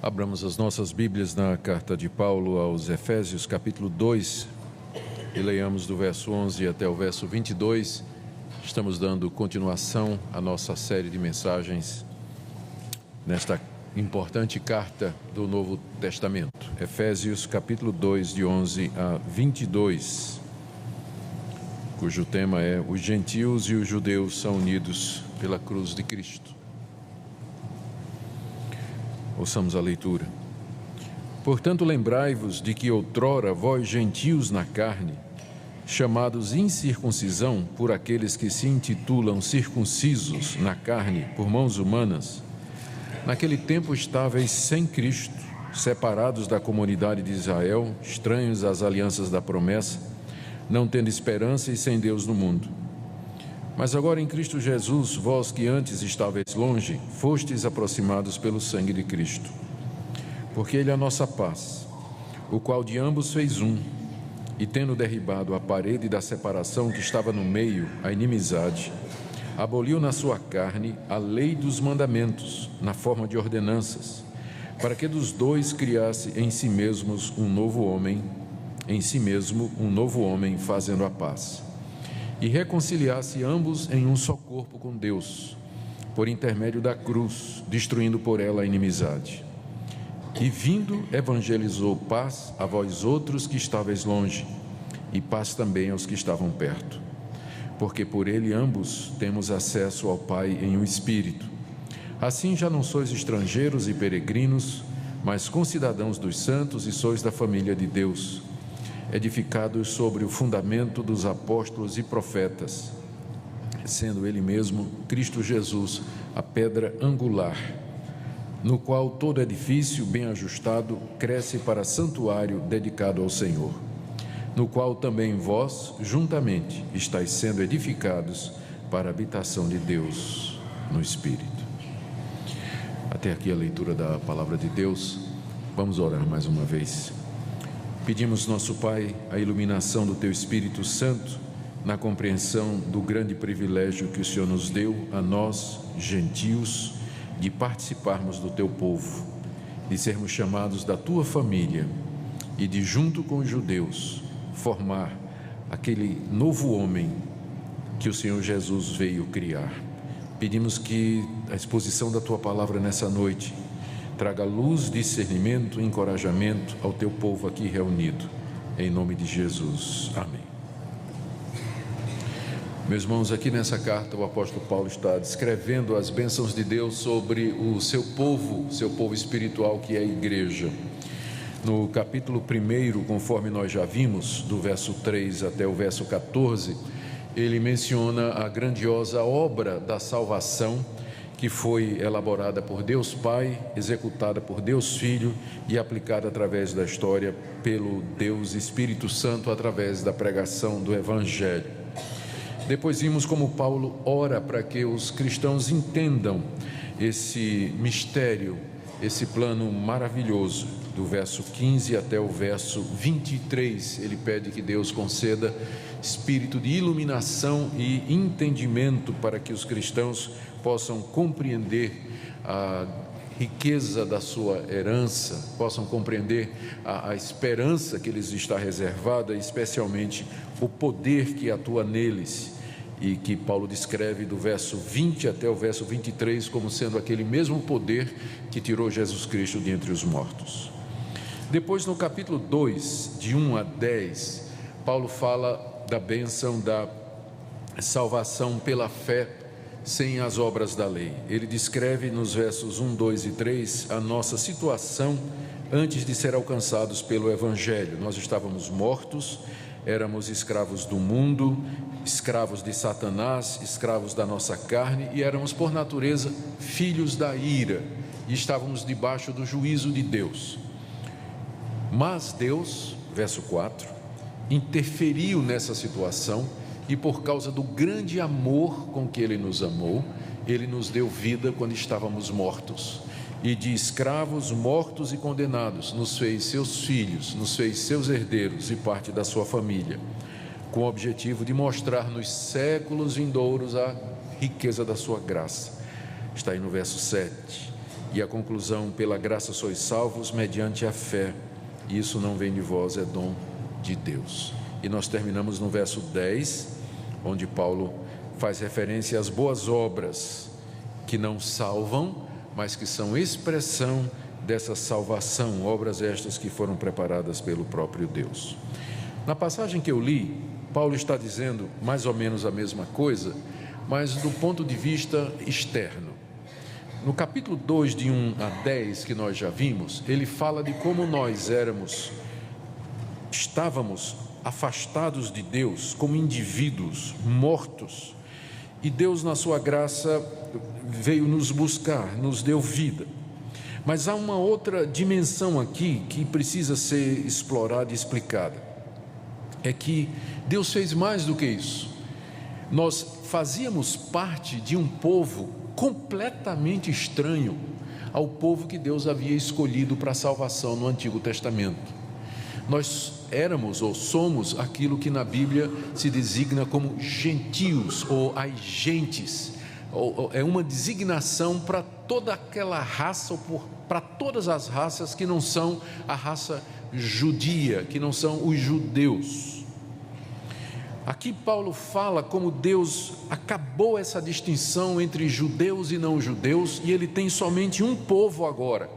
Abramos as nossas Bíblias na carta de Paulo aos Efésios, capítulo 2, e leiamos do verso 11 até o verso 22. Estamos dando continuação à nossa série de mensagens nesta importante carta do Novo Testamento. Efésios, capítulo 2, de 11 a 22, cujo tema é: os gentios e os judeus são unidos pela cruz de Cristo. Ouçamos a leitura. Portanto, lembrai-vos de que outrora vós, gentios na carne, chamados incircuncisão por aqueles que se intitulam circuncisos na carne por mãos humanas, naquele tempo estáveis sem Cristo, separados da comunidade de Israel, estranhos às alianças da promessa, não tendo esperança e sem Deus no mundo. Mas agora em Cristo Jesus, vós que antes estáveis longe, fostes aproximados pelo sangue de Cristo. Porque Ele é a nossa paz, o qual de ambos fez um, e tendo derribado a parede da separação que estava no meio, a inimizade, aboliu na sua carne a lei dos mandamentos, na forma de ordenanças, para que dos dois criasse em si mesmos um novo homem, fazendo a paz, e reconciliasse ambos em um só corpo com Deus, por intermédio da cruz, destruindo por ela a inimizade. E vindo, evangelizou paz a vós outros que estáveis longe, e paz também aos que estavam perto. Porque por ele ambos temos acesso ao Pai em um Espírito. Assim já não sois estrangeiros e peregrinos, mas concidadãos dos santos e sois da família de Deus, edificados sobre o fundamento dos apóstolos e profetas, sendo Ele mesmo, Cristo Jesus, a pedra angular, no qual todo edifício bem ajustado cresce para santuário dedicado ao Senhor, no qual também vós, juntamente, estáis sendo edificados para a habitação de Deus no Espírito. Até aqui a leitura da Palavra de Deus. Vamos orar mais uma vez. Pedimos, nosso Pai, a iluminação do Teu Espírito Santo na compreensão do grande privilégio que o Senhor nos deu, a nós, gentios, de participarmos do Teu povo, de sermos chamados da Tua família e de, junto com os judeus, formar aquele novo homem que o Senhor Jesus veio criar. Pedimos que a exposição da Tua Palavra nessa noite traga luz, discernimento e encorajamento ao Teu povo aqui reunido, em nome de Jesus. Amém. Meus irmãos, aqui nessa carta o apóstolo Paulo está descrevendo as bênçãos de Deus sobre o seu povo espiritual, que é a igreja. No capítulo 1, conforme nós já vimos, do verso 3 até o verso 14, ele menciona a grandiosa obra da salvação que foi elaborada por Deus Pai, executada por Deus Filho e aplicada através da história pelo Deus Espírito Santo através da pregação do Evangelho. Depois vimos como Paulo ora para que os cristãos entendam esse mistério, esse plano maravilhoso. Do verso 15 até o verso 23, ele pede que Deus conceda espírito de iluminação e entendimento para que os cristãos possam compreender a riqueza da sua herança, possam compreender a esperança que lhes está reservada, especialmente o poder que atua neles, e que Paulo descreve do verso 20 até o verso 23 como sendo aquele mesmo poder que tirou Jesus Cristo de entre os mortos. Depois, no capítulo 2, de 1 a 10, Paulo fala da bênção da salvação pela fé sem as obras da lei. Ele descreve nos versos 1, 2 e 3 a nossa situação antes de ser alcançados pelo Evangelho. Nós estávamos mortos, éramos escravos do mundo, escravos de Satanás, escravos da nossa carne, e éramos por natureza filhos da ira, e estávamos debaixo do juízo de Deus. Mas Deus, verso 4, interferiu nessa situação e, por causa do grande amor com que Ele nos amou, Ele nos deu vida quando estávamos mortos. E de escravos, mortos e condenados, nos fez seus filhos, nos fez seus herdeiros e parte da sua família, com o objetivo de mostrar nos séculos vindouros a riqueza da sua graça. Está aí no verso 7. E a conclusão: pela graça sois salvos mediante a fé. E isso não vem de vós, é dom de Deus. E nós terminamos no verso 10, onde Paulo faz referência às boas obras que não salvam, mas que são expressão dessa salvação, obras estas que foram preparadas pelo próprio Deus. Na passagem que eu li, Paulo está dizendo mais ou menos a mesma coisa, mas do ponto de vista externo. No capítulo 2, de 1 a 10, que nós já vimos, ele fala de como nós estávamos afastados de Deus, como indivíduos mortos, e Deus, na sua graça, veio nos buscar, nos deu vida. Mas há uma outra dimensão aqui que precisa ser explorada e explicada. É que Deus fez mais do que isso. Nós fazíamos parte de um povo completamente estranho ao povo que Deus havia escolhido para a salvação no Antigo Testamento. Nós éramos ou somos aquilo que na Bíblia se designa como gentios ou agentes. É uma designação para toda aquela raça, ou para todas as raças que não são a raça judia, que não são os judeus. Aqui Paulo fala como Deus acabou essa distinção entre judeus e não judeus, e ele tem somente um povo agora.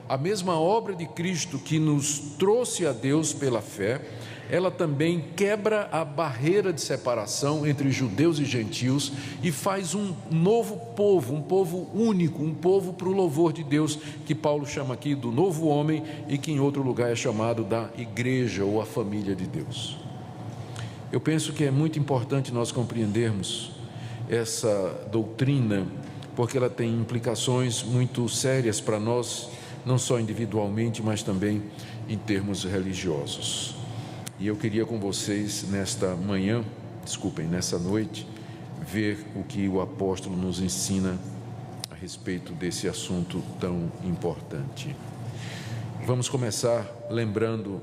A mesma obra de Cristo que nos trouxe a Deus pela fé, ela também quebra a barreira de separação entre judeus e gentios e faz um novo povo, um povo único, um povo para o louvor de Deus, que Paulo chama aqui do novo homem e que em outro lugar é chamado da igreja ou a família de Deus. Eu penso que é muito importante nós compreendermos essa doutrina, porque ela tem implicações muito sérias para nós, não só individualmente, mas também em termos religiosos. E eu queria com vocês nessa noite, ver o que o apóstolo nos ensina a respeito desse assunto tão importante. Vamos começar lembrando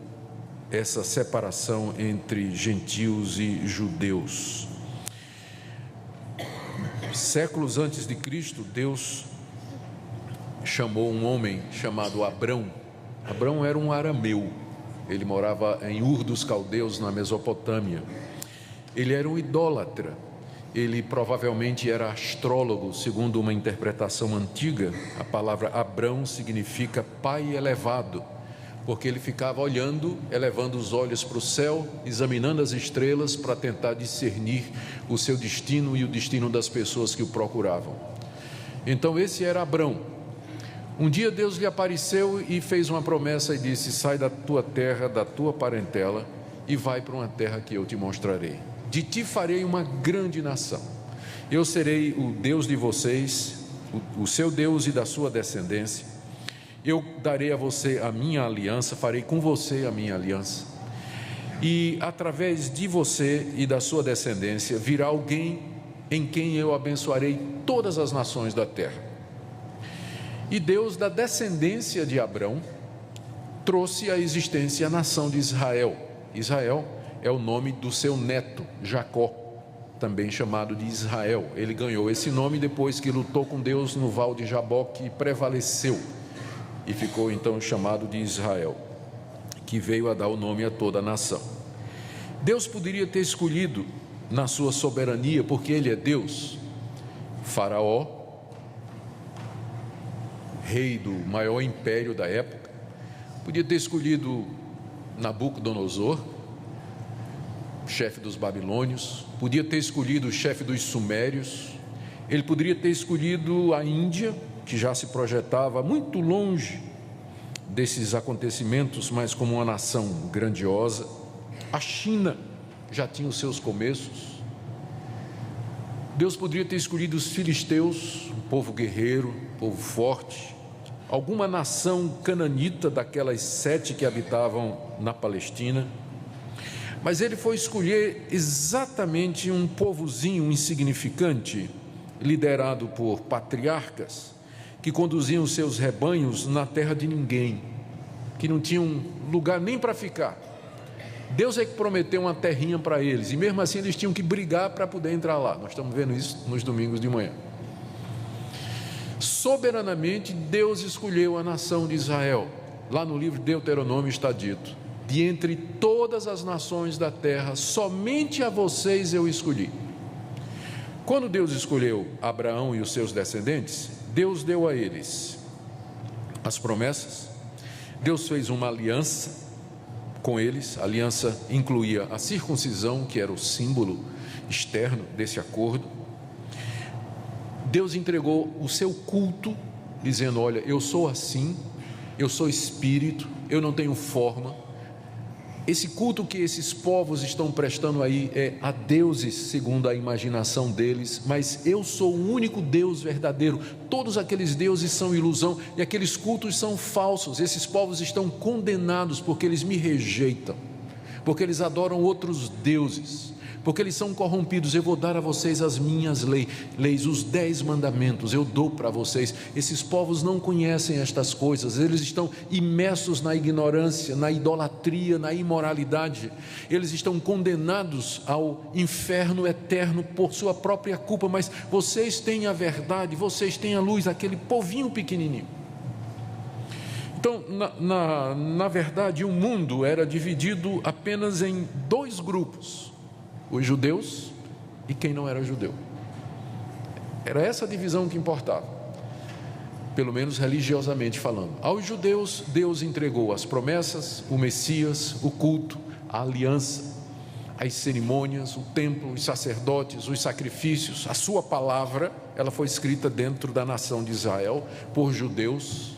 essa separação entre gentios e judeus. Séculos antes de Cristo, Deus chamou um homem chamado Abrão. Abrão era um arameu. Ele morava em Ur dos Caldeus, na Mesopotâmia. Ele era um idólatra. Ele provavelmente era astrólogo, segundo uma interpretação antiga. A palavra Abrão significa pai elevado, porque ele ficava olhando, elevando os olhos para o céu, examinando as estrelas para tentar discernir o seu destino e o destino das pessoas que o procuravam. Então esse era Abrão. Um dia Deus lhe apareceu e fez uma promessa e disse: sai da tua terra, da tua parentela e vai para uma terra que eu te mostrarei. De ti farei uma grande nação. Eu serei o Deus de vocês, o seu Deus e da sua descendência. Eu darei a você a minha aliança, farei com você a minha aliança. E através de você e da sua descendência virá alguém em quem eu abençoarei todas as nações da terra. E Deus, da descendência de Abrão, trouxe à existência a nação de Israel. Israel é o nome do seu neto, Jacó, também chamado de Israel. Ele ganhou esse nome depois que lutou com Deus no Val de Jaboque e prevaleceu, e ficou então chamado de Israel, que veio a dar o nome a toda a nação. Deus poderia ter escolhido, na sua soberania, porque Ele é Deus, Faraó, rei do maior império da época. Podia ter escolhido Nabucodonosor, chefe dos babilônios. Podia ter escolhido o chefe dos sumérios. Ele poderia ter escolhido a Índia, que já se projetava muito longe desses acontecimentos, mas como uma nação grandiosa. A China já tinha os seus começos. Deus poderia ter escolhido os filisteus, um povo guerreiro, um povo forte. Alguma nação cananita daquelas 7 que habitavam na Palestina. Mas ele foi escolher exatamente um povozinho insignificante, liderado por patriarcas, que conduziam seus rebanhos na terra de ninguém, que não tinham lugar nem para ficar. Deus é que prometeu uma terrinha para eles, e mesmo assim eles tinham que brigar para poder entrar lá. Nós estamos vendo isso nos domingos de manhã. soberanamente Deus escolheu a nação de Israel. Lá no livro de Deuteronômio está dito: de entre todas as nações da terra, somente a vocês eu escolhi. Quando Deus escolheu Abraão e os seus descendentes, Deus deu a eles as promessas. Deus fez uma aliança com eles. A aliança incluía a circuncisão, que era o símbolo externo desse acordo. Deus entregou o seu culto, dizendo: olha, eu sou assim, eu sou espírito, eu não tenho forma. Esse culto que esses povos estão prestando aí é a deuses segundo a imaginação deles, mas eu sou o único Deus verdadeiro. Todos aqueles deuses são ilusão e aqueles cultos são falsos. Esses povos estão condenados porque eles me rejeitam, porque eles adoram outros deuses, porque eles são corrompidos. Eu vou dar a vocês as minhas leis, os 10 mandamentos, eu dou para vocês. Esses povos não conhecem estas coisas, eles estão imersos na ignorância, na idolatria, na imoralidade. Eles estão condenados ao inferno eterno por sua própria culpa, mas vocês têm a verdade, vocês têm a luz, aquele povinho pequenininho. Então, na verdade, o mundo era dividido apenas em 2 grupos: os judeus e quem não era judeu. Era essa a divisão que importava, pelo menos religiosamente falando. Aos judeus, Deus entregou as promessas, o Messias, o culto, a aliança, as cerimônias, o templo, os sacerdotes, os sacrifícios. A sua palavra, ela foi escrita dentro da nação de Israel por judeus,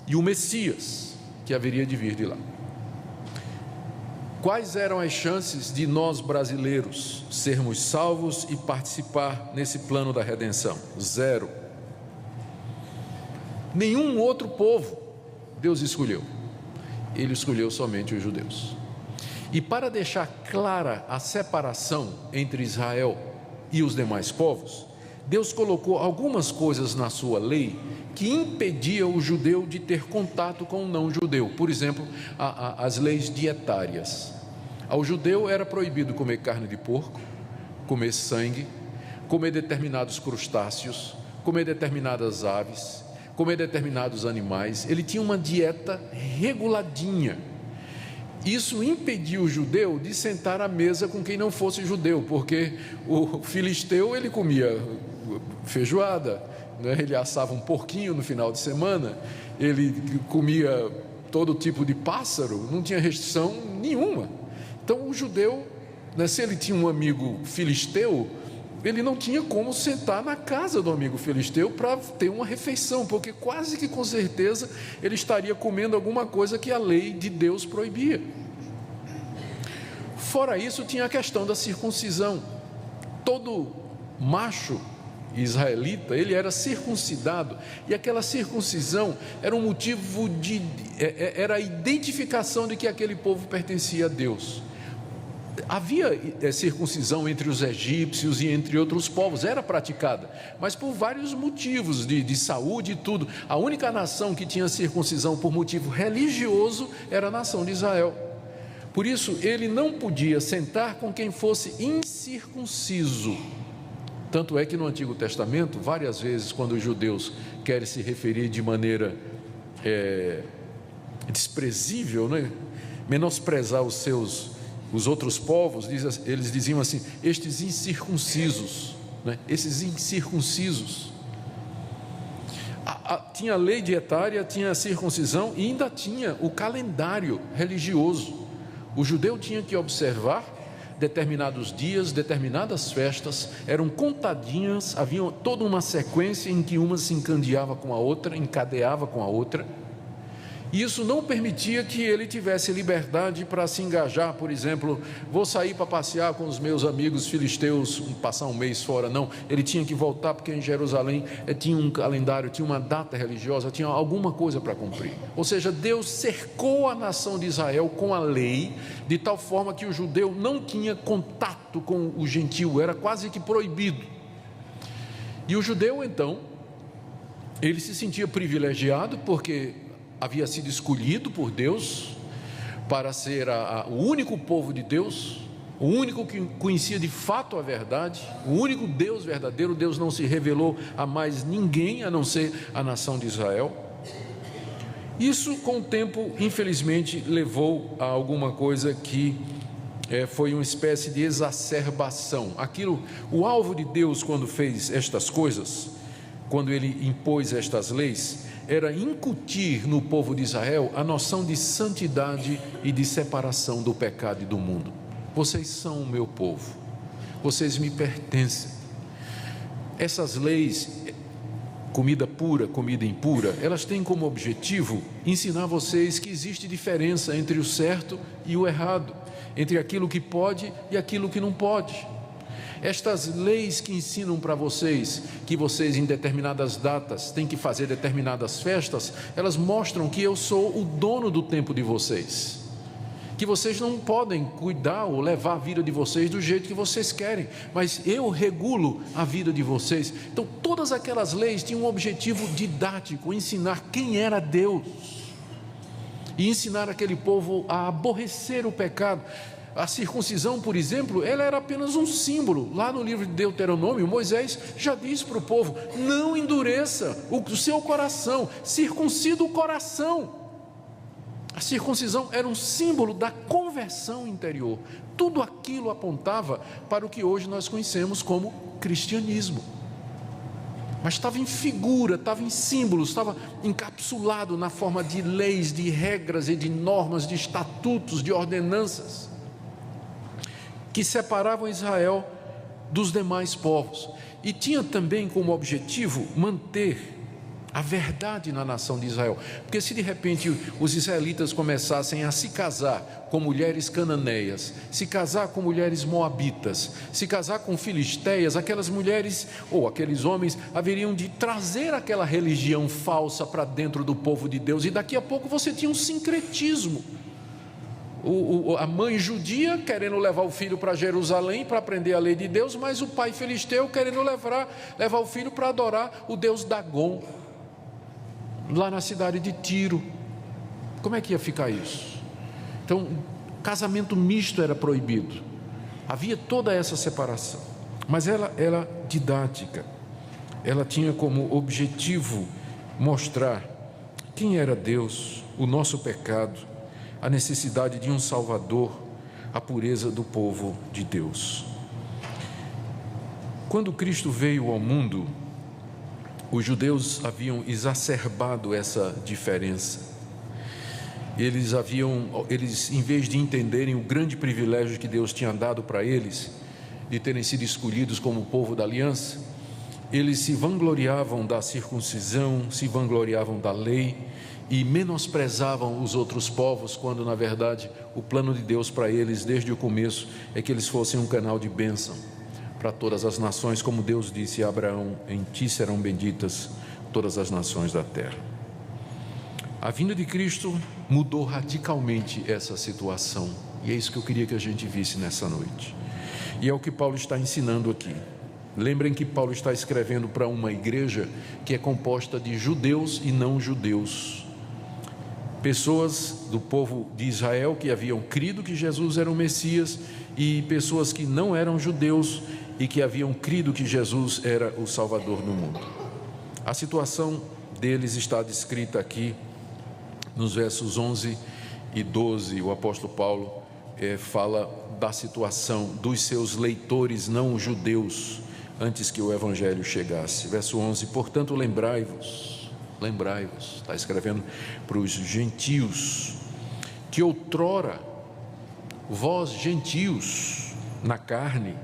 e o Messias que haveria de vir de lá. Quais eram as chances de nós brasileiros sermos salvos e participar nesse plano da redenção? 0. Nenhum outro povo Deus escolheu. Ele escolheu somente os judeus. E para deixar clara a separação entre Israel e os demais povos, Deus colocou algumas coisas na sua lei que impedia o judeu de ter contato com o não-judeu. Por exemplo, as leis dietárias. Ao judeu era proibido comer carne de porco, comer sangue, comer determinados crustáceos, comer determinadas aves, comer determinados animais. Ele tinha uma dieta reguladinha. Isso impedia o judeu de sentar à mesa com quem não fosse judeu, porque o filisteu, ele comia feijoada, né? Ele assava um porquinho no final de semana, ele comia todo tipo de pássaro, não tinha restrição nenhuma. Então o judeu, né, se ele tinha um amigo filisteu, ele não tinha como sentar na casa do amigo filisteu para ter uma refeição, porque quase que com certeza ele estaria comendo alguma coisa que a lei de Deus proibia. Fora isso, tinha a questão da circuncisão. Todo macho israelita, ele era circuncidado, e aquela circuncisão era um motivo era a identificação de que aquele povo pertencia a Deus. Havia circuncisão entre os egípcios e entre outros povos, era praticada, mas por vários motivos de saúde e tudo. A única nação que tinha circuncisão por motivo religioso era a nação de Israel. Por isso, ele não podia sentar com quem fosse incircunciso. Tanto é que no Antigo Testamento, várias vezes, quando os judeus querem se referir de maneira desprezível, né? Menosprezar os outros povos, eles diziam assim: estes incircuncisos, né? Esses incircuncisos. Tinha a lei dietária, tinha a circuncisão e ainda tinha o calendário religioso. O judeu tinha que observar determinados dias, determinadas festas, eram contadinhas, havia toda uma sequência em que uma se encadeava com a outra, e isso não permitia que ele tivesse liberdade para se engajar. Por exemplo, vou sair para passear com os meus amigos filisteus, passar um mês fora. Não, ele tinha que voltar, porque em Jerusalém tinha um calendário, tinha uma data religiosa, tinha alguma coisa para cumprir. Ou seja, Deus cercou a nação de Israel com a lei, de tal forma que o judeu não tinha contato com o gentio, era quase que proibido. E o judeu, então, ele se sentia privilegiado, porque havia sido escolhido por Deus para ser o único povo de Deus, o único que conhecia de fato a verdade, o único Deus verdadeiro. Deus não se revelou a mais ninguém, a não ser a nação de Israel. Isso, com o tempo, infelizmente, levou a alguma coisa que foi uma espécie de exacerbação. O alvo de Deus, quando fez estas coisas, quando ele impôs estas leis, era incutir no povo de Israel a noção de santidade e de separação do pecado e do mundo. Vocês são o meu povo, vocês me pertencem. Essas leis, comida pura, comida impura, elas têm como objetivo ensinar vocês que existe diferença entre o certo e o errado, entre aquilo que pode e aquilo que não pode. Estas leis que ensinam para vocês que vocês em determinadas datas têm que fazer determinadas festas, elas mostram que eu sou o dono do tempo de vocês, que vocês não podem cuidar ou levar a vida de vocês do jeito que vocês querem, mas eu regulo a vida de vocês. Então todas aquelas leis tinham um objetivo didático, ensinar quem era Deus e ensinar aquele povo a aborrecer o pecado. A circuncisão, por exemplo, ela era apenas um símbolo. Lá no livro de Deuteronômio, Moisés já diz para o povo: não endureça o seu coração, circuncida o coração. A circuncisão era um símbolo da conversão interior. Tudo aquilo apontava para o que hoje nós conhecemos como cristianismo. Mas estava em figura, estava em símbolos, estava encapsulado na forma de leis, de regras e de normas, de estatutos, de ordenanças, que separavam Israel dos demais povos. E tinha também como objetivo manter a verdade na nação de Israel, porque se de repente os israelitas começassem a se casar com mulheres cananeias, se casar com mulheres moabitas, se casar com filisteias, aquelas mulheres ou aqueles homens haveriam de trazer aquela religião falsa para dentro do povo de Deus, e daqui a pouco você tinha um sincretismo. A mãe judia querendo levar o filho para Jerusalém para aprender a lei de Deus, mas o pai filisteu querendo levar o filho para adorar o deus Dagon, lá na cidade de Tiro. Como é que ia ficar isso? Então, casamento misto era proibido. Havia toda essa separação, mas ela era didática. Ela tinha como objetivo mostrar quem era Deus, o nosso pecado, a necessidade de um Salvador, a pureza do povo de Deus. Quando Cristo veio ao mundo, os judeus haviam exacerbado essa diferença. Eles, em vez de entenderem o grande privilégio que Deus tinha dado para eles, de terem sido escolhidos como povo da aliança, eles se vangloriavam da circuncisão, se vangloriavam da lei e menosprezavam os outros povos, quando na verdade o plano de Deus para eles desde o começo é que eles fossem um canal de bênção para todas as nações, como Deus disse a Abraão: em ti serão benditas todas as nações da terra. A vinda de Cristo mudou radicalmente essa situação, e é isso que eu queria que a gente visse nessa noite, e é o que Paulo está ensinando aqui. Lembrem que Paulo está escrevendo para uma igreja que é composta de judeus e não judeus, pessoas do povo de Israel que haviam crido que Jesus era o Messias, e pessoas que não eram judeus e que haviam crido que Jesus era o Salvador do mundo. A situação deles está descrita aqui nos versos 11 e 12. O apóstolo Paulo fala da situação dos seus leitores não judeus antes que o evangelho chegasse. Verso 11: portanto lembrai-vos, está escrevendo para os gentios, que outrora vós gentios na carne,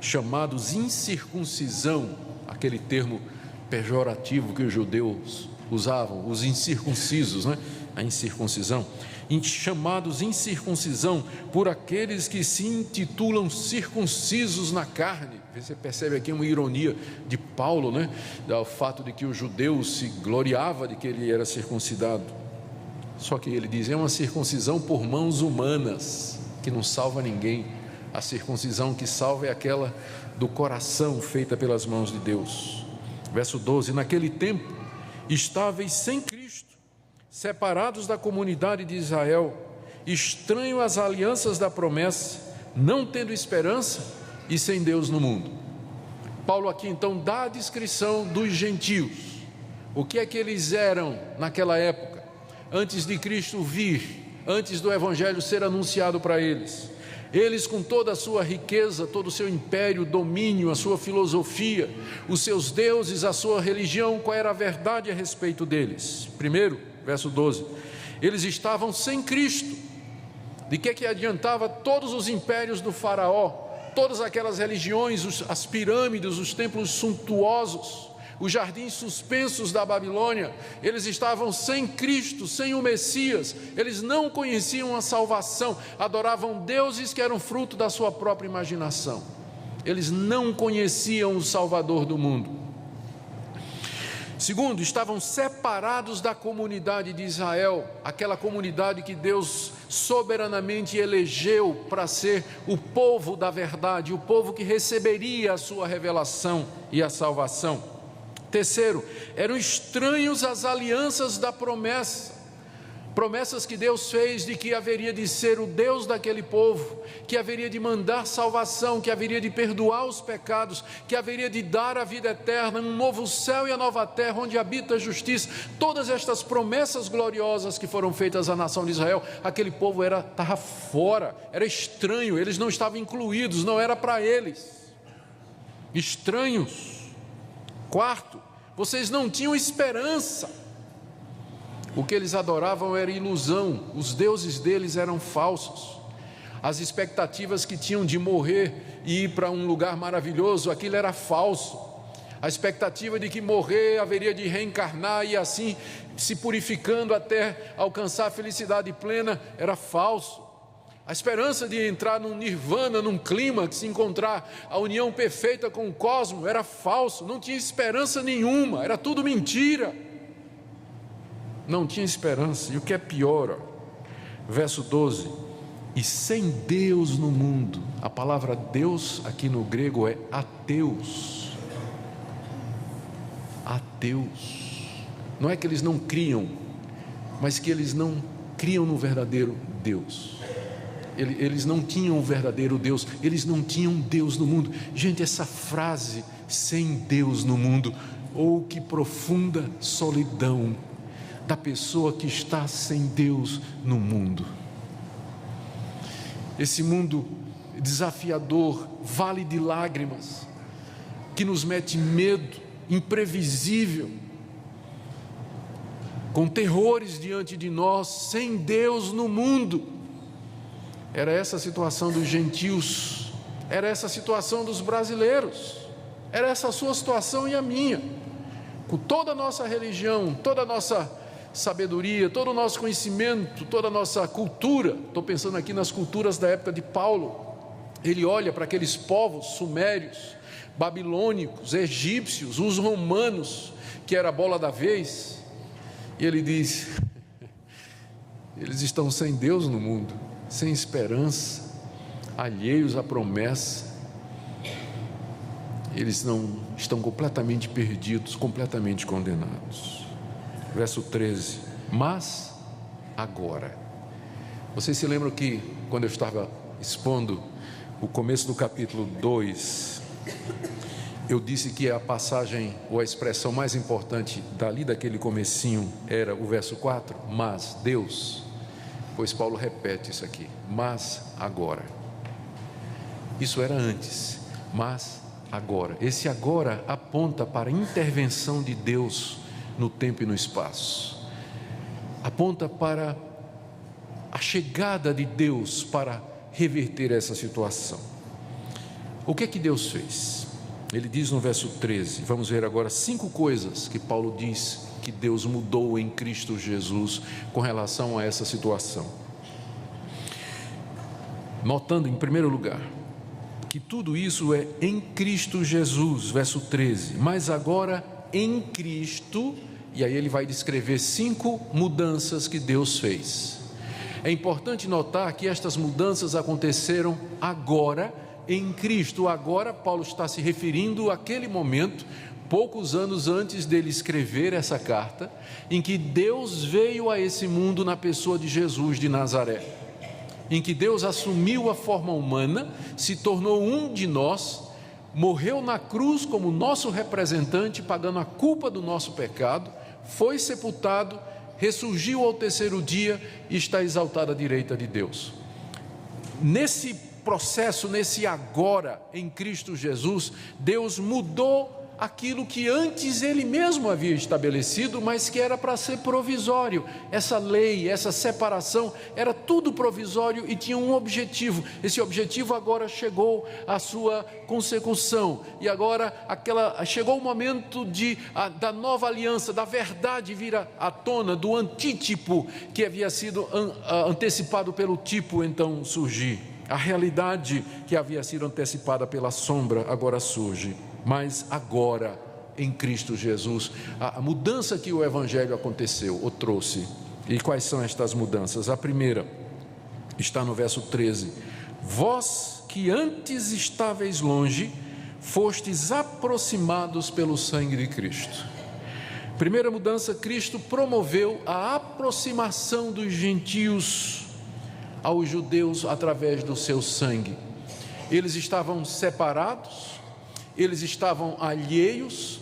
chamados incircuncisão, aquele termo pejorativo que os judeus usavam, os incircuncisos, a incircuncisão, chamados incircuncisão por aqueles que se intitulam circuncisos na carne. Você percebe aqui uma ironia de Paulo, ao fato de que o judeu se gloriava de que ele era circuncidado. Só que ele diz: é uma circuncisão por mãos humanas, que não salva ninguém. A circuncisão que salva é aquela do coração, feita pelas mãos de Deus. Verso 12: naquele tempo estáveis sem Cristo, separados da comunidade de Israel, estranho às alianças da promessa, não tendo esperança e sem Deus no mundo. Paulo aqui então dá a descrição dos gentios. O que é que eles eram naquela época, antes de Cristo vir, antes do Evangelho ser anunciado para eles. Eles, com toda a sua riqueza, todo o seu império, domínio, a sua filosofia, os seus deuses, a sua religião, qual era a verdade a respeito deles? Primeiro, verso 12, eles estavam sem Cristo. De que adiantava todos os impérios do faraó, todas aquelas religiões, as pirâmides, os templos suntuosos, os jardins suspensos da Babilônia? Eles estavam sem Cristo, sem o Messias. Eles não conheciam a salvação, adoravam deuses que eram fruto da sua própria imaginação. Eles não conheciam o Salvador do mundo. Segundo, estavam separados da comunidade de Israel, aquela comunidade que Deus soberanamente elegeu para ser o povo da verdade, o povo que receberia a sua revelação e a salvação. Terceiro, eram estranhos às alianças da promessa, promessas que Deus fez de que haveria de ser o Deus daquele povo, que haveria de mandar salvação, que haveria de perdoar os pecados, que haveria de dar a vida eterna, um novo céu e a nova terra onde habita a justiça. Todas estas promessas gloriosas que foram feitas à nação de Israel, aquele povo estava fora, era estranho, eles não estavam incluídos, não era para eles, estranhos. Quarto, vocês não tinham esperança. O que eles adoravam era ilusão, os deuses deles eram falsos. As expectativas que tinham de morrer e ir para um lugar maravilhoso, aquilo era falso. A expectativa de que morrer haveria de reencarnar e assim se purificando até alcançar a felicidade plena, era falso. A esperança de entrar num nirvana, num clímax, encontrar a união perfeita com o cosmos, era falso, não tinha esperança nenhuma, era tudo mentira. Não tinha esperança. E o que é pior, verso 12, e sem Deus no mundo. A palavra Deus aqui no grego é ateus. Ateus. Não é que eles não criam, mas que eles não criam no verdadeiro Deus. Eles não tinham o verdadeiro Deus, eles não tinham Deus no mundo. Gente, essa frase, sem Deus no mundo, ou que profunda solidão da pessoa que está sem Deus no mundo. Esse mundo desafiador, vale de lágrimas, que nos mete medo, imprevisível, com terrores diante de nós, sem Deus no mundo. Era essa a situação dos gentios, era essa a situação dos brasileiros, era essa a sua situação e a minha. Com toda a nossa religião, toda a nossa sabedoria, todo o nosso conhecimento, toda a nossa cultura, estou pensando aqui nas culturas da época de Paulo, ele olha para aqueles povos sumérios, babilônicos, egípcios, os romanos, que era a bola da vez, e ele diz, eles estão sem Deus no mundo, sem esperança, alheios à promessa, eles não estão completamente perdidos, completamente condenados. Verso 13, mas agora, vocês se lembram que quando eu estava expondo o começo do capítulo 2, eu disse que a passagem ou a expressão mais importante dali daquele comecinho era o verso 4, mas Deus. Pois Paulo repete isso aqui, mas agora. Isso era antes, mas agora. Esse agora aponta para a intervenção de Deus no tempo e no espaço. Aponta para a chegada de Deus para reverter essa situação. O que é que Deus fez? Ele diz no verso 13, vamos ver agora 5 coisas que Paulo diz que Deus mudou em Cristo Jesus com relação a essa situação. Notando em primeiro lugar que tudo isso é em Cristo Jesus, verso 13, mas agora em Cristo, e aí ele vai descrever 5 mudanças que Deus fez. É importante notar que estas mudanças aconteceram agora em Cristo. Agora Paulo está se referindo àquele momento, poucos anos antes dele escrever essa carta, em que Deus veio a esse mundo na pessoa de Jesus de Nazaré. em que Deus assumiu a forma humana, se tornou um de nós, morreu na cruz como nosso representante, pagando a culpa do nosso pecado, foi sepultado, ressurgiu ao terceiro dia e está exaltado à direita de Deus. Nesse processo, nesse agora em Cristo Jesus, Deus mudou aquilo que antes Ele mesmo havia estabelecido, mas que era para ser provisório. Essa lei, essa separação, era tudo provisório e tinha um objetivo. Esse objetivo agora chegou à sua consecução, e agora chegou o momento da nova aliança, da verdade vir à tona, do antítipo que havia sido antecipado pelo tipo então surgir. A realidade que havia sido antecipada pela sombra agora surge. Mas agora, em Cristo Jesus, a mudança que o Evangelho aconteceu, ou trouxe. E quais são estas mudanças? A primeira está no verso 13: vós que antes estáveis longe, fostes aproximados pelo sangue de Cristo. Primeira mudança, Cristo promoveu a aproximação dos gentios aos judeus através do seu sangue. Eles estavam separados, eles estavam alheios,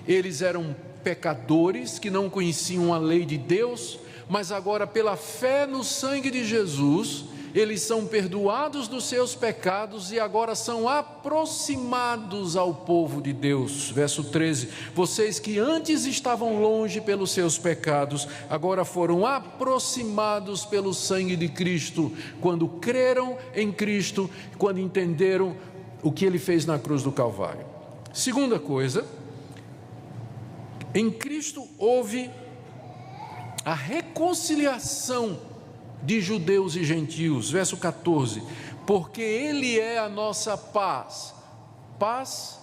eles eram pecadores que não conheciam a lei de Deus, mas agora pela fé no sangue de Jesus, eles são perdoados dos seus pecados e agora são aproximados ao povo de Deus. Verso 13: vocês que antes estavam longe pelos seus pecados, agora foram aproximados pelo sangue de Cristo, quando creram em Cristo, quando entenderam o que Ele fez na cruz do Calvário. Segunda coisa, em Cristo houve a reconciliação de judeus e gentios. Verso 14: porque Ele é a nossa paz. Paz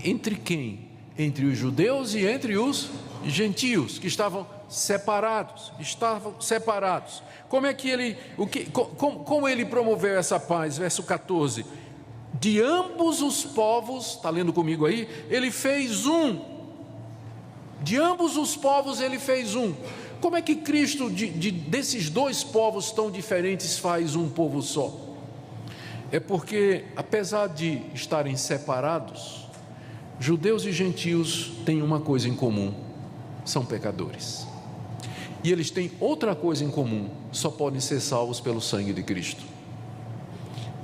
entre quem? Entre os judeus e entre os gentios, que estavam separados. Como é que Ele, como Ele promoveu essa paz? Verso 14: de ambos os povos, está lendo comigo aí? Ele fez um. De ambos os povos Ele fez um. Como é que Cristo, desses dois povos tão diferentes, faz um povo só? É porque, apesar de estarem separados, judeus e gentios têm uma coisa em comum: são pecadores. E eles têm outra coisa em comum: só podem ser salvos pelo sangue de Cristo.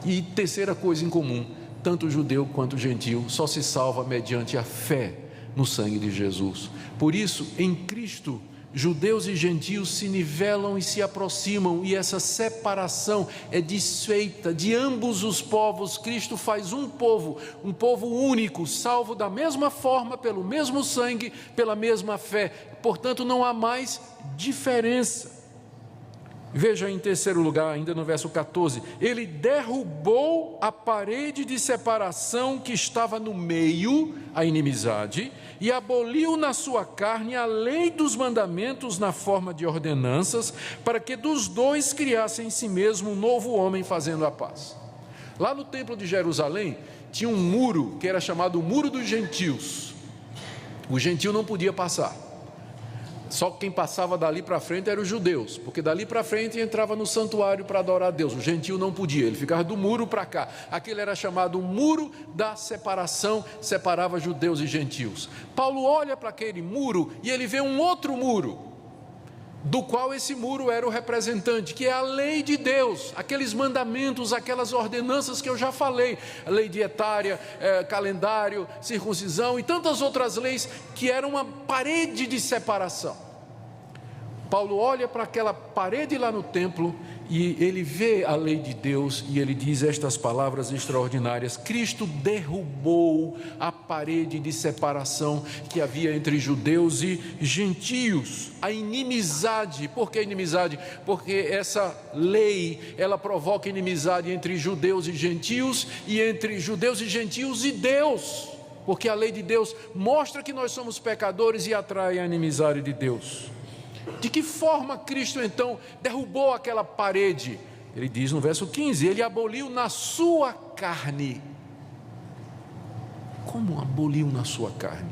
E terceira coisa em comum: tanto judeu quanto gentio só se salva mediante a fé no sangue de Jesus. Por isso, em Cristo, judeus e gentios se nivelam e se aproximam, e essa separação é desfeita. De ambos os povos, Cristo faz um povo único, salvo da mesma forma, pelo mesmo sangue, pela mesma fé. Portanto, não há mais diferença. Veja em terceiro lugar, ainda no verso 14: Ele derrubou a parede de separação que estava no meio, a inimizade, e aboliu na sua carne a lei dos mandamentos na forma de ordenanças, para que dos dois criasse em si mesmo um novo homem, fazendo a paz. Lá no templo de Jerusalém tinha um muro que era chamado o Muro dos Gentios. O gentio não podia passar. Só quem passava dali para frente eram os judeus, porque dali para frente entrava no santuário para adorar a Deus. O gentio não podia, ele ficava do muro para cá. Aquele era chamado o muro da separação, separava judeus e gentios. Paulo olha para aquele muro e ele vê um outro muro, do qual esse muro era o representante, que é a lei de Deus, aqueles mandamentos, aquelas ordenanças que eu já falei, a lei dietária, calendário, circuncisão e tantas outras leis, que eram uma parede de separação. Paulo olha para aquela parede lá no templo e ele vê a lei de Deus e ele diz estas palavras extraordinárias: Cristo derrubou a parede de separação que havia entre judeus e gentios, a inimizade. Por que inimizade? Porque essa lei, ela provoca inimizade entre judeus e gentios, e entre judeus e gentios e Deus, porque a lei de Deus mostra que nós somos pecadores e atrai a inimizade de Deus. De que forma Cristo então derrubou aquela parede? Ele diz no verso 15: Ele aboliu na sua carne. Como aboliu na sua carne?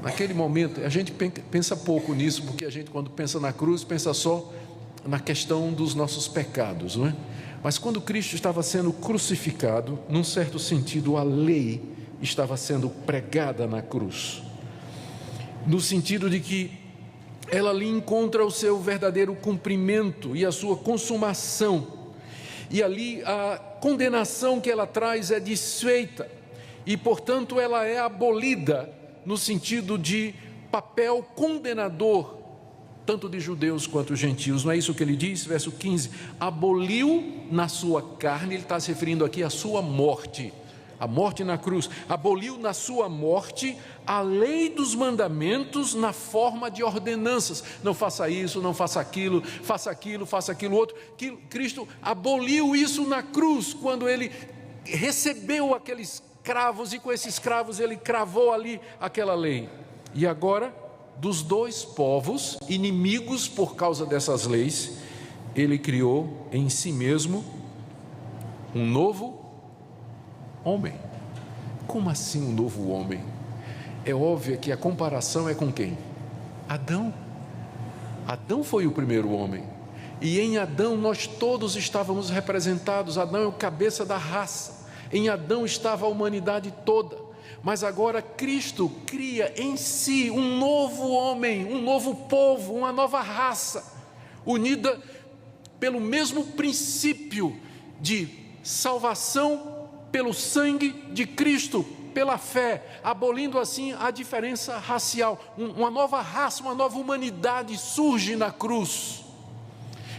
Naquele momento, a gente pensa pouco nisso, porque a gente, quando pensa na cruz, pensa só na questão dos nossos pecados, não é? Mas quando Cristo estava sendo crucificado, num certo sentido, a lei estava sendo pregada na cruz, no sentido de que ela ali encontra o seu verdadeiro cumprimento e a sua consumação, e ali a condenação que ela traz é desfeita, e portanto ela é abolida, no sentido de papel condenador, tanto de judeus quanto gentios. Não é isso que ele diz? Verso 15, aboliu na sua carne, ele está se referindo aqui à sua morte, a morte na cruz, aboliu na sua morte a lei dos mandamentos na forma de ordenanças, não faça isso, não faça aquilo, faça aquilo outro. Cristo aboliu isso na cruz, quando ele recebeu aqueles cravos, e com esses cravos ele cravou ali aquela lei. E agora, dos dois povos, inimigos por causa dessas leis, ele criou em si mesmo um novo homem. Como assim um novo homem? É óbvio que a comparação é com quem? Adão. Adão foi o primeiro homem, e em Adão nós todos estávamos representados. Adão é o cabeça da raça, em Adão estava a humanidade toda. Mas agora Cristo cria em si um novo homem, um novo povo, uma nova raça, unida pelo mesmo princípio de salvação pelo sangue de Cristo, pela fé, abolindo assim a diferença racial. Uma nova raça, uma nova humanidade surge na cruz.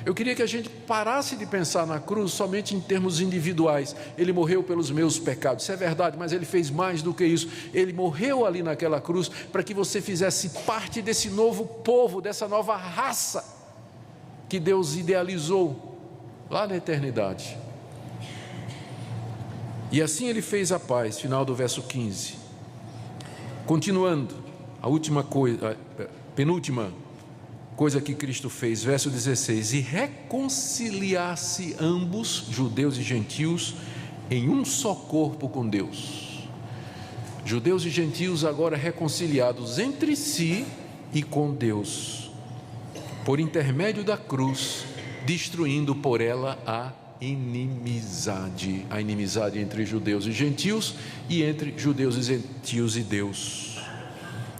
Eu queria que a gente parasse de pensar na cruz somente em termos individuais. Ele morreu pelos meus pecados, isso é verdade, mas ele fez mais do que isso. Ele morreu ali naquela cruz para que você fizesse parte desse novo povo, dessa nova raça que Deus idealizou lá na eternidade. E assim ele fez a paz. Final do verso 15. Continuando, a última coisa, a penúltima coisa que Cristo fez, verso 16: e reconciliar-se ambos, judeus e gentios, em um só corpo com Deus. Judeus e gentios agora reconciliados entre si e com Deus, por intermédio da cruz, destruindo por ela a inimizade entre judeus e gentios, e entre judeus e gentios e Deus.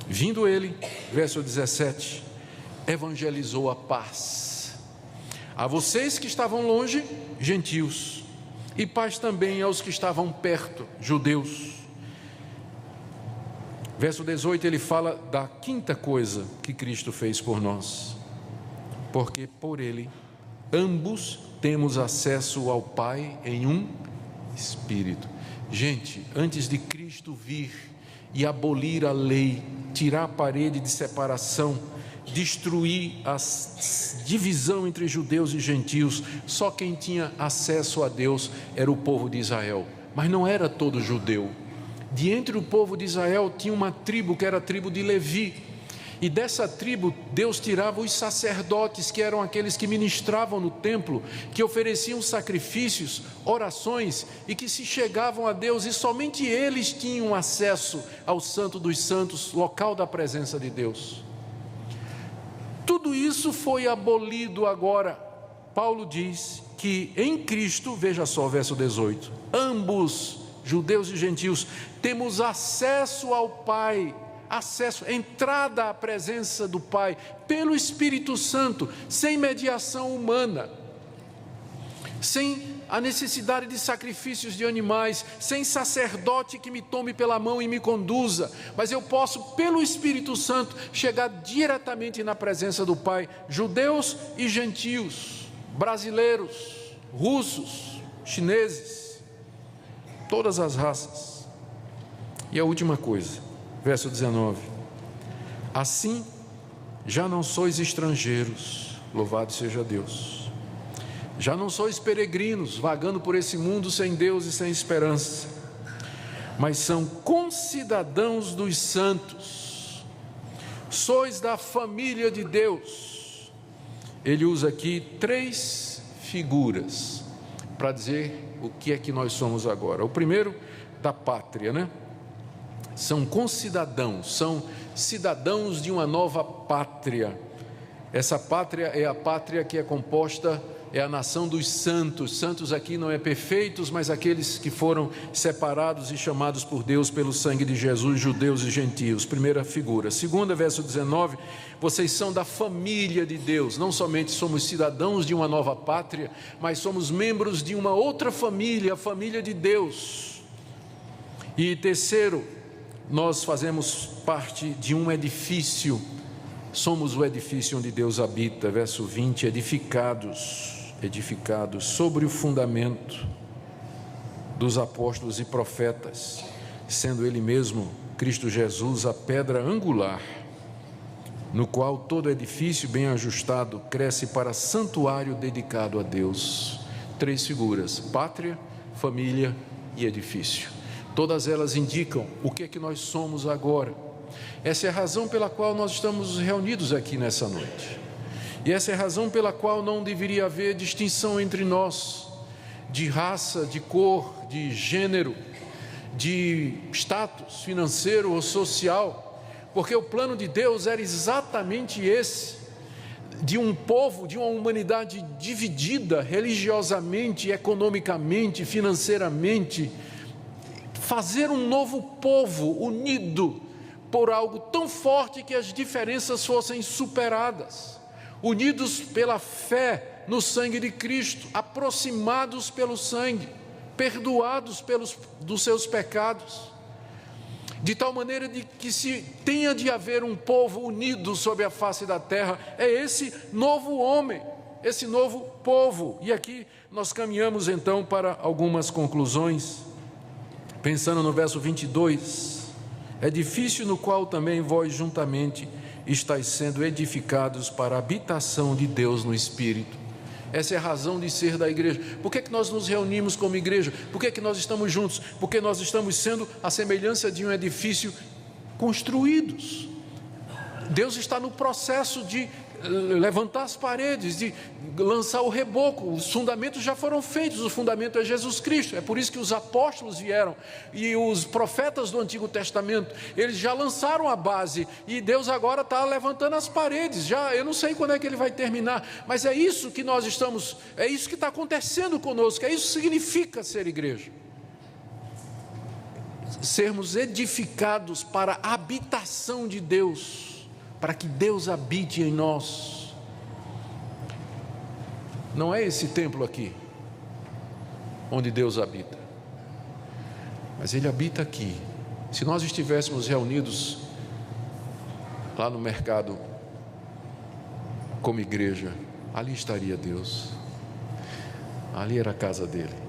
Vindo ele, verso 17, evangelizou a paz a vocês que estavam longe, gentios, e paz também aos que estavam perto, judeus. Verso 18, ele fala da quinta coisa que Cristo fez por nós: porque por ele ambos temos acesso ao Pai em um Espírito. Gente, antes de Cristo vir e abolir a lei, tirar a parede de separação, destruir a divisão entre judeus e gentios, só quem tinha acesso a Deus era o povo de Israel, mas não era todo judeu. De entre o povo de Israel tinha uma tribo que era a tribo de Levi, e dessa tribo Deus tirava os sacerdotes, que eram aqueles que ministravam no templo, que ofereciam sacrifícios, orações, e que se chegavam a Deus, e somente eles tinham acesso ao Santo dos Santos, local da presença de Deus. Tudo isso foi abolido agora. Paulo diz que em Cristo, veja só o verso 18, ambos, judeus e gentios, temos acesso ao Pai, acesso, entrada à presença do Pai, pelo Espírito Santo, sem mediação humana, sem a necessidade de sacrifícios de animais, sem sacerdote que me tome pela mão e me conduza, mas eu posso, pelo Espírito Santo, chegar diretamente na presença do Pai. Judeus e gentios, brasileiros, russos, chineses, todas as raças. E a última coisa, verso 19: assim já não sois estrangeiros, louvado seja Deus, já não sois peregrinos, vagando por esse mundo sem Deus e sem esperança, mas são concidadãos dos santos, sois da família de Deus. Ele usa aqui 3 figuras para dizer o que é que nós somos agora. O primeiro, da pátria, né? São concidadãos, são cidadãos de uma nova pátria. Essa pátria é a pátria que é composta, é a nação dos santos. Santos aqui não é perfeitos, mas aqueles que foram separados e chamados por Deus pelo sangue de Jesus, judeus e gentios. Primeira figura. Segunda, verso 19, vocês são da família de Deus. Não somente somos cidadãos de uma nova pátria, mas somos membros de uma outra família, a família de Deus. E terceiro, nós fazemos parte de um edifício. Somos o edifício onde Deus habita. Verso 20, edificados sobre o fundamento dos apóstolos e profetas, sendo Ele mesmo, Cristo Jesus, a pedra angular, no qual todo edifício bem ajustado cresce para santuário dedicado a Deus. Três figuras: pátria, família e edifício. Todas elas indicam o que é que nós somos agora. Essa é a razão pela qual nós estamos reunidos aqui nessa noite. E essa é a razão pela qual não deveria haver distinção entre nós, de raça, de cor, de gênero, de status financeiro ou social, porque o plano de Deus era exatamente esse, de um povo, de uma humanidade dividida religiosamente, economicamente, financeiramente, fazer um novo povo unido por algo tão forte que as diferenças fossem superadas. Unidos pela fé no sangue de Cristo, aproximados pelo sangue, perdoados dos seus pecados, de tal maneira de que se tenha de haver um povo unido sobre a face da terra, é esse novo homem, esse novo povo. E aqui nós caminhamos então para algumas conclusões, pensando no verso 22, edifício no qual também vós juntamente estáis sendo edificados para a habitação de Deus no Espírito. Essa é a razão de ser da igreja. Por que nós nos reunimos como igreja? Por que nós estamos juntos? Porque nós estamos sendo a semelhança de um edifício construídos. Deus está no processo de levantar as paredes, de lançar o reboco. Os fundamentos já foram feitos, o fundamento é Jesus Cristo. É por isso que os apóstolos vieram e os profetas do Antigo Testamento, eles já lançaram a base e Deus agora está levantando as paredes. Eu não sei quando é que ele vai terminar, mas é isso que nós estamos, é isso que está acontecendo conosco, é isso que significa ser igreja. Sermos edificados para a habitação de Deus, para que Deus habite em nós. Não é esse templo aqui onde Deus habita, mas Ele habita aqui. Se nós estivéssemos reunidos lá no mercado como igreja, ali estaria Deus, ali era a casa dele.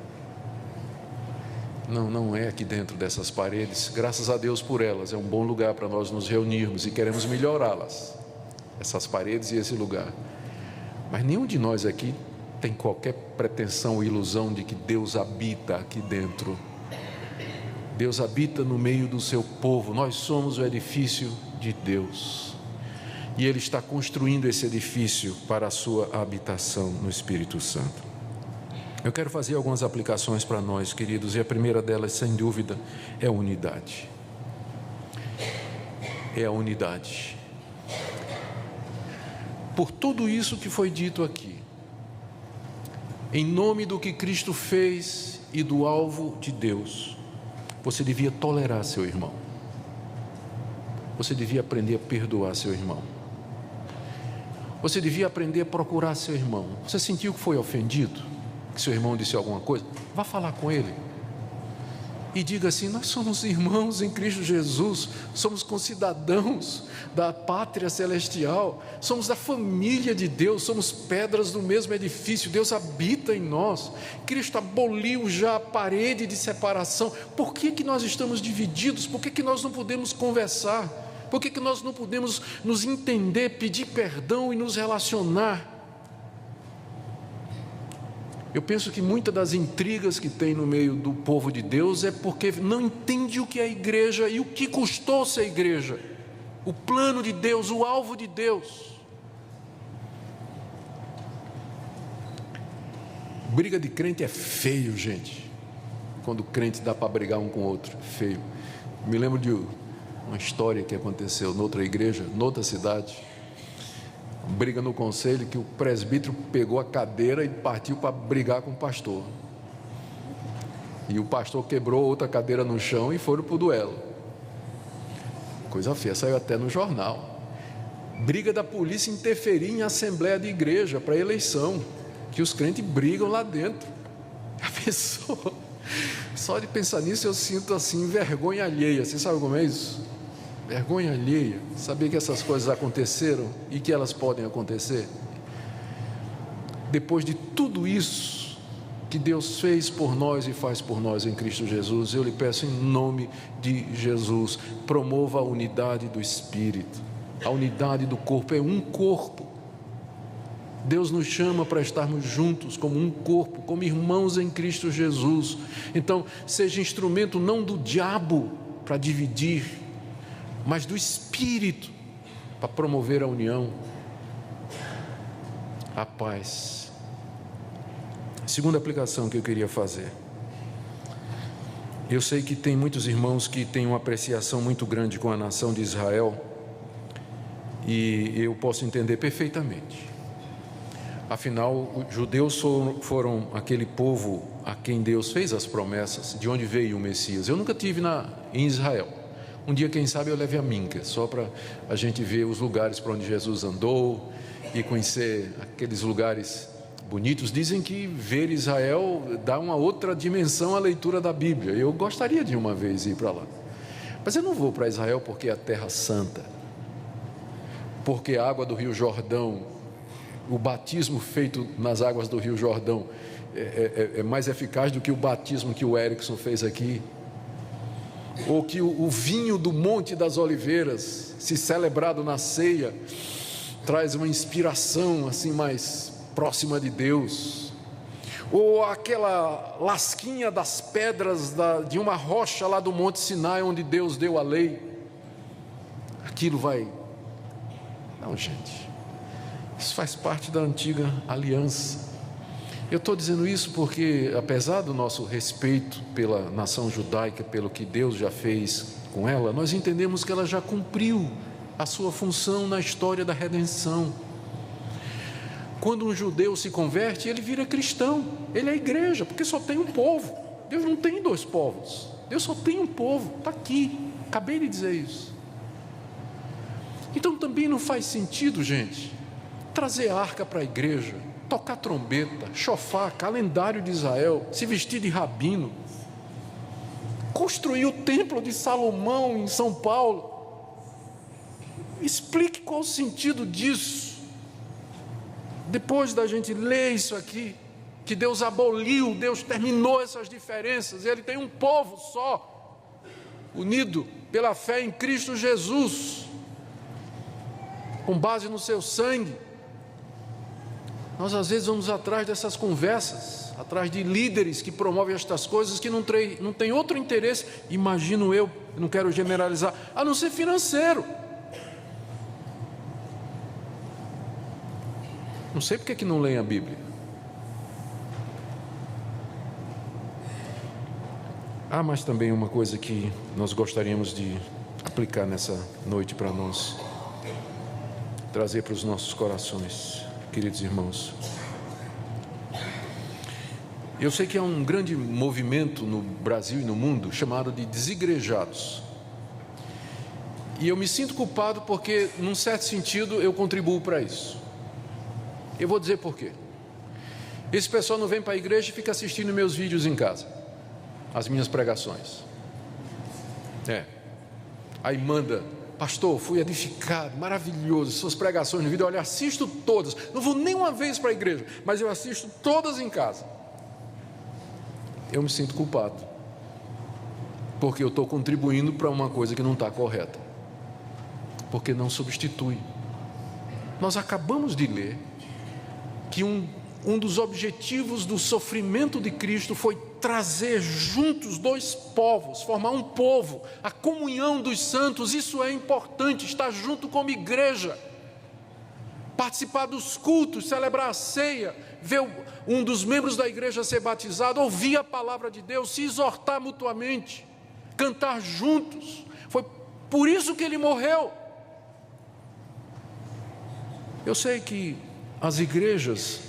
Não é aqui dentro dessas paredes, graças a Deus por elas, é um bom lugar para nós nos reunirmos e queremos melhorá-las, essas paredes e esse lugar, mas nenhum de nós aqui tem qualquer pretensão ou ilusão de que Deus habita aqui dentro. Deus habita no meio do seu povo, nós somos o edifício de Deus e Ele está construindo esse edifício para a sua habitação no Espírito Santo. Eu quero fazer algumas aplicações para nós, queridos, e a primeira delas, sem dúvida, é a unidade. É a unidade. Por tudo isso que foi dito aqui, em nome do que Cristo fez e do alvo de Deus, você devia tolerar seu irmão. Você devia aprender a perdoar seu irmão. Você devia aprender a procurar seu irmão. Você sentiu que foi ofendido? Que seu irmão disse alguma coisa? Vá falar com ele e diga assim: nós somos irmãos em Cristo Jesus, somos concidadãos da pátria celestial, somos da família de Deus, somos pedras do mesmo edifício, Deus habita em nós, Cristo aboliu já a parede de separação. Por que nós estamos divididos? Por que nós não podemos conversar? Por que nós não podemos nos entender, pedir perdão e nos relacionar? Eu penso que muitas das intrigas que tem no meio do povo de Deus é porque não entende o que é a igreja e o que custou ser igreja, o plano de Deus, o alvo de Deus. Briga de crente é feio, gente. Quando o crente dá para brigar um com o outro, feio. Me lembro de uma história que aconteceu noutra igreja, noutra cidade, briga no conselho que o presbítero pegou a cadeira e partiu para brigar com o pastor. E o pastor quebrou outra cadeira no chão e foram para o duelo. Coisa feia, saiu até no jornal. Briga da polícia interferir em assembleia de igreja para eleição, que os crentes brigam lá dentro. A pessoa, só de pensar nisso eu sinto assim vergonha alheia. Você sabe como é isso? Vergonha alheia, saber que essas coisas aconteceram e que elas podem acontecer. Depois de tudo isso que Deus fez por nós e faz por nós em Cristo Jesus, eu lhe peço em nome de Jesus, promova a unidade do Espírito. A unidade do corpo, é um corpo. Deus nos chama para estarmos juntos como um corpo, como irmãos em Cristo Jesus. Então, seja instrumento não do diabo para dividir, mas do Espírito para promover a união, a paz. Segunda aplicação que eu queria fazer. Eu sei que tem muitos irmãos que têm uma apreciação muito grande com a nação de Israel, e eu posso entender perfeitamente. Afinal, os judeus foram aquele povo a quem Deus fez as promessas, de onde veio o Messias. Eu nunca estive em Israel. Um dia, quem sabe, eu leve a Minca, só para a gente ver os lugares para onde Jesus andou e conhecer aqueles lugares bonitos. Dizem que ver Israel dá uma outra dimensão à leitura da Bíblia. Eu gostaria de uma vez ir para lá. Mas eu não vou para Israel porque é a terra santa, porque a água do Rio Jordão, o batismo feito nas águas do Rio Jordão é mais eficaz do que o batismo que o Erickson fez aqui, ou que o vinho do Monte das Oliveiras, se celebrado na ceia, traz uma inspiração assim mais próxima de Deus, ou aquela lasquinha das pedras de uma rocha lá do Monte Sinai, onde Deus deu a lei. Aquilo vai... Não, gente, isso faz parte da antiga aliança. Eu estou dizendo isso porque, apesar do nosso respeito pela nação judaica, pelo que Deus já fez com ela, nós entendemos que ela já cumpriu a sua função na história da redenção. Quando um judeu se converte, ele vira cristão, ele é igreja, porque só tem um povo. Deus não tem dois povos, Deus só tem um povo. Está aqui, acabei de dizer isso. Então também não faz sentido, gente, trazer arca para a igreja, tocar trombeta, chofar, calendário de Israel, se vestir de rabino, construir o templo de Salomão em São Paulo. Explique qual o sentido disso. Depois da gente ler isso aqui, que Deus aboliu, Deus terminou essas diferenças, Ele tem um povo só, unido pela fé em Cristo Jesus, com base no seu sangue. Nós às vezes vamos atrás dessas conversas, atrás de líderes que promovem estas coisas, que não tem outro interesse, imagino eu, não quero generalizar, a não ser financeiro. Não sei porque que não leem a Bíblia. Há mais também uma coisa que nós gostaríamos de aplicar nessa noite para nós, trazer para os nossos corações, queridos irmãos. Eu sei que há um grande movimento no Brasil e no mundo chamado de desigrejados. E eu me sinto culpado porque, num certo sentido, eu contribuo para isso. Eu vou dizer por quê. Esse pessoal não vem para a igreja e fica assistindo meus vídeos em casa, as minhas pregações. Aí manda: pastor, fui edificado, maravilhoso, suas pregações no vídeo, olha, assisto todas, não vou nem uma vez para a igreja, mas eu assisto todas em casa. Eu me sinto culpado, porque eu estou contribuindo para uma coisa que não está correta, porque não substitui. Nós acabamos de ler que um dos objetivos do sofrimento de Cristo foi trazer juntos dois povos, formar um povo, a comunhão dos santos. Isso é importante, estar junto como igreja, participar dos cultos, celebrar a ceia, ver um dos membros da igreja ser batizado, ouvir a palavra de Deus, se exortar mutuamente, cantar juntos. Foi por isso que ele morreu. Eu sei que as igrejas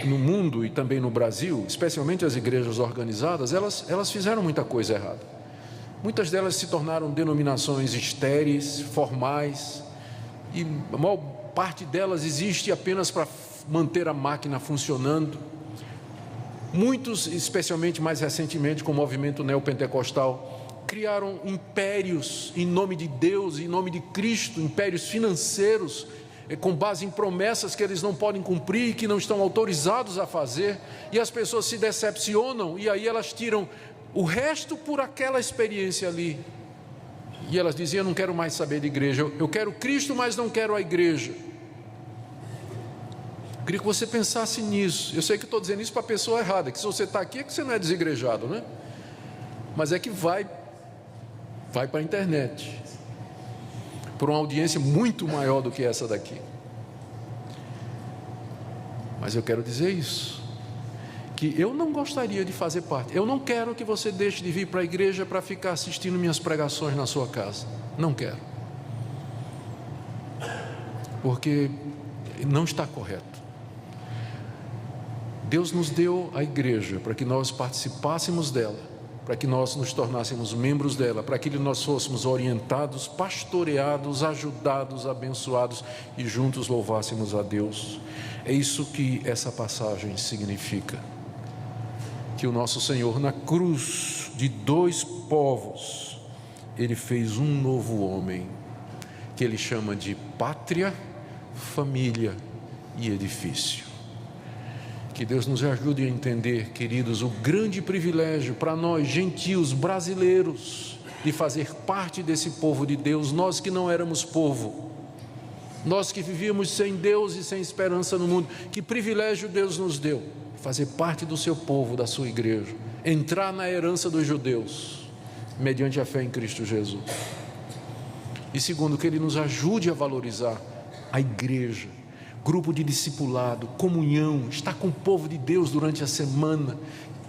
no mundo e também no Brasil, especialmente as igrejas organizadas, elas fizeram muita coisa errada. Muitas delas se tornaram denominações estéreis, formais, e a maior parte delas existe apenas para manter a máquina funcionando. Muitos, especialmente mais recentemente com o movimento neopentecostal, criaram impérios em nome de Deus, em nome de Cristo, impérios financeiros, com base em promessas que eles não podem cumprir e que não estão autorizados a fazer, e as pessoas se decepcionam, e aí elas tiram o resto por aquela experiência ali, e elas dizem: eu não quero mais saber de igreja, eu quero Cristo, mas não quero a igreja. Eu queria que você pensasse nisso. Eu sei que estou dizendo isso para a pessoa errada, que se você está aqui é que você não é desigrejado, né? Mas é que vai para a internet, por uma audiência muito maior do que essa daqui. Mas eu quero dizer isso, que eu não gostaria de fazer parte. Eu não quero que você deixe de vir para a igreja para ficar assistindo minhas pregações na sua casa. Não quero, porque não está correto. Deus nos deu a igreja para que nós participássemos dela, para que nós nos tornássemos membros dela, para que nós fôssemos orientados, pastoreados, ajudados, abençoados e juntos louvássemos a Deus. É isso que essa passagem significa. Que o nosso Senhor, na cruz de dois povos, Ele fez um novo homem, que Ele chama de pátria, família e edifício. Que Deus nos ajude a entender, queridos, o grande privilégio para nós, gentios, brasileiros, de fazer parte desse povo de Deus, nós que não éramos povo, nós que vivíamos sem Deus e sem esperança no mundo. Que privilégio Deus nos deu, fazer parte do seu povo, da sua igreja, entrar na herança dos judeus, mediante a fé em Cristo Jesus. E segundo, que Ele nos ajude a valorizar a igreja, grupo de discipulado, comunhão, estar com o povo de Deus durante a semana,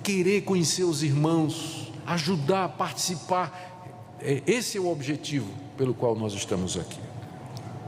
querer conhecer os irmãos, ajudar, participar. Esse é o objetivo pelo qual nós estamos aqui.